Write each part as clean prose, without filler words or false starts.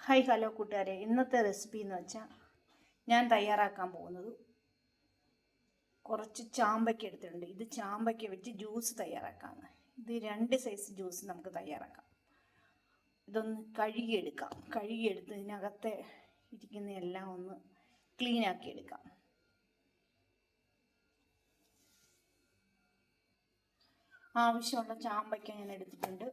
Hi hello കൂട്ടുകാരെ, ഇന്നത്തെ recipe എന്ന് വെച്ചാൽ ഞാൻ തയ്യാറാക്കാൻ പോകുന്നത് കുറച്ച് ചാമ്പയ്ക്ക എടുത്തിട്ടുണ്ട്. ഇത് ചാമ്പയ്ക്ക വെച്ച് ജ്യൂസ് തയ്യാറാക്കാമെന്ന്. ഇത് 2 സൈസ് ജ്യൂസ് നമുക്ക് തയ്യാറാക്കാം. ഇതൊന്ന് കഴുകിയെടുക്കാം. കഴുകിയെടുത്ത് ഇതിനകത്തെ ഇരിക്കുന്ന എല്ലാം ഒന്ന് ക്ലീനാക്കി എടുക്കാം. ആവശ്യമുള്ള ചാമ്പയ്ക്ക ഞാൻ എടുത്തിട്ടുണ്ട്.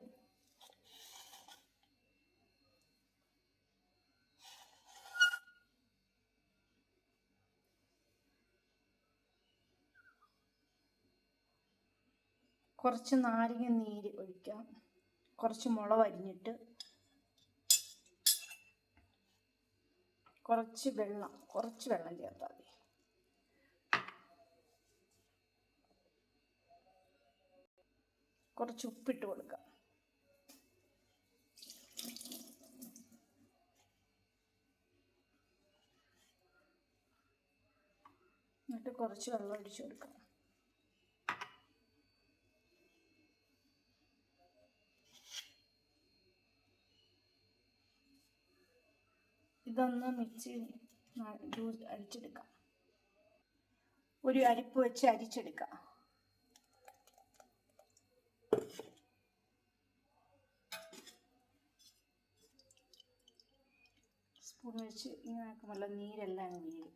കുറച്ച് നാരങ്ങ നീര് ഒഴിക്കാം. കുറച്ച് മുളക് അരിഞ്ഞിട്ട്, കുറച്ച് വെള്ളം ചേർത്താൽ മതി. കുറച്ച് ഉപ്പിട്ട് കൊടുക്കാം. എന്നിട്ട് കുറച്ച് വെള്ളം ഒഴിച്ചു കൊടുക്കാം. ഇതൊന്ന് മിക്സി ജ്യൂസ് അരിച്ചെടുക്കാം. ഒരു അരിപ്പ് വെച്ച് അരിച്ചെടുക്കാം. സ്പൂൺ വെച്ച് ഇങ്ങനെ ആക്കുമ്പോൾ നീരെല്ലാം വീഴും.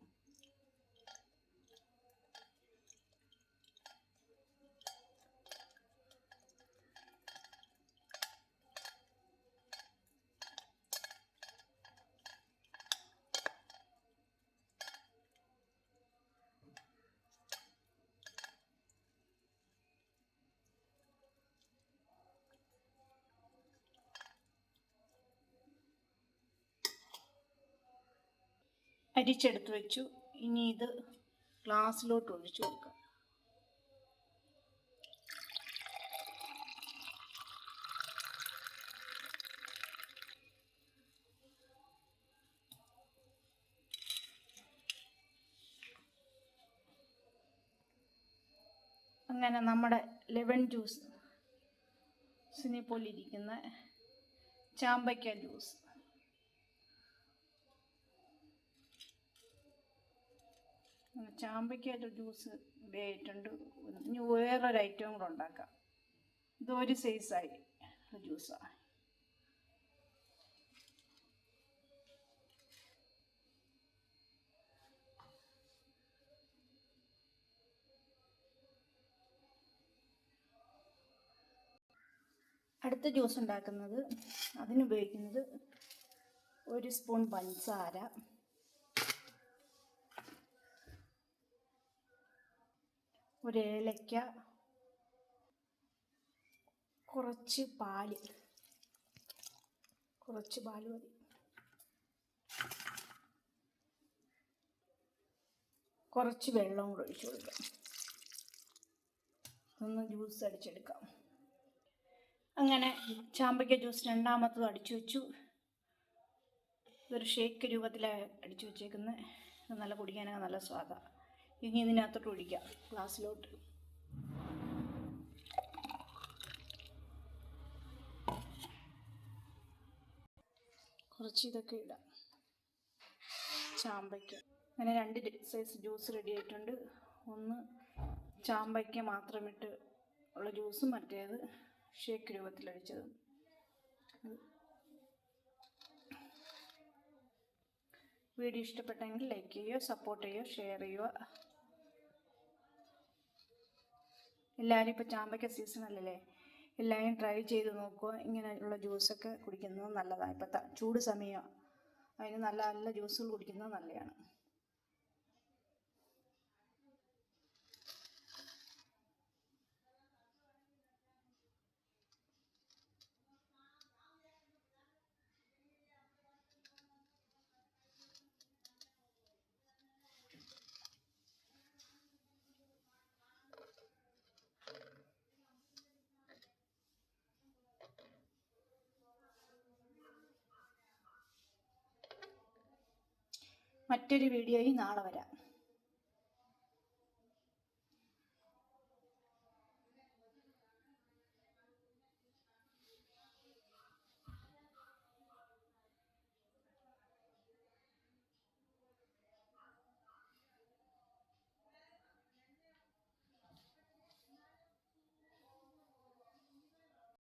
അരിച്ചെടുത്ത് വെച്ചു. ഇനി ഇത് ഗ്ലാസ്സിലോട്ട് ഒഴിച്ചു കൊടുക്കാം. അങ്ങനെ നമ്മുടെ ലെമൺ ജ്യൂസിനെ പോലെ ഇരിക്കുന്ന ചാമ്പയ്ക്ക ജ്യൂസ് ജ്യൂസ് റെഡി ആയിട്ടുണ്ട്. ഇനി വേറൊരു ഐറ്റം കൂടെ ഉണ്ടാക്കാം. ഇതൊരു സൈസായി ജ്യൂസാണ്. അടുത്ത ജ്യൂസ് ഉണ്ടാക്കുന്നത്, അതിനുപയോഗിക്കുന്നത് 1 സ്പൂൺ പഞ്ചസാര, 1 ഏലക്ക, കുറച്ച് പാല് മതി, കുറച്ച് വെള്ളം കൂടെ ഒഴിച്ചു കൊടുക്കാം. ഒന്ന് ജ്യൂസ് അടിച്ചെടുക്കാം. അങ്ങനെ ചാമ്പയ്ക്ക ജ്യൂസ് രണ്ടാമത്തത് അടിച്ചു വെച്ചു. ഇതൊരു ഷേക്ക് രൂപത്തിലാണ് അടിച്ചു വെച്ചേക്കുന്നത്. നല്ല കുടിക്കാനൊക്കെ നല്ല സ്വാദാണ്. ഇനി ഇതിനകത്തോട്ട് ഒഴിക്കാം, ഗ്ലാസ്സിലോട്ട്. കുറച്ച് ഇതൊക്കെ ഇടാം. ചാമ്പയ്ക്ക അങ്ങനെ 2 സൈസ് ജ്യൂസ് റെഡി ആയിട്ടുണ്ട്. ഒന്ന് ചാമ്പയ്ക്ക മാത്രമിട്ട് ഉള്ള ജ്യൂസും, മറ്റേത് ഷേക്ക് രൂപത്തിലടിച്ചതും. വീഡിയോ ഇഷ്ടപ്പെട്ടെങ്കിൽ ലൈക്ക് ചെയ്യുക, സപ്പോർട്ട് ചെയ്യുക, ഷെയർ ചെയ്യുക. എല്ലാവരും ഇപ്പോൾ ചാമ്പയ്ക്ക സീസണല്ലേ, എല്ലാവരും ട്രൈ ചെയ്ത് നോക്കുക. ഇങ്ങനെയുള്ള ജ്യൂസൊക്കെ കുടിക്കുന്നത് നല്ലതാണ്. ഇപ്പോഴത്തെ ചൂട് സമയമാണ്, അതിന് നല്ല നല്ല ജ്യൂസുകൾ കുടിക്കുന്നത് നല്ലതാണ്. മറ്റൊരു വീഡിയോയിൽ നാളെ വരാം.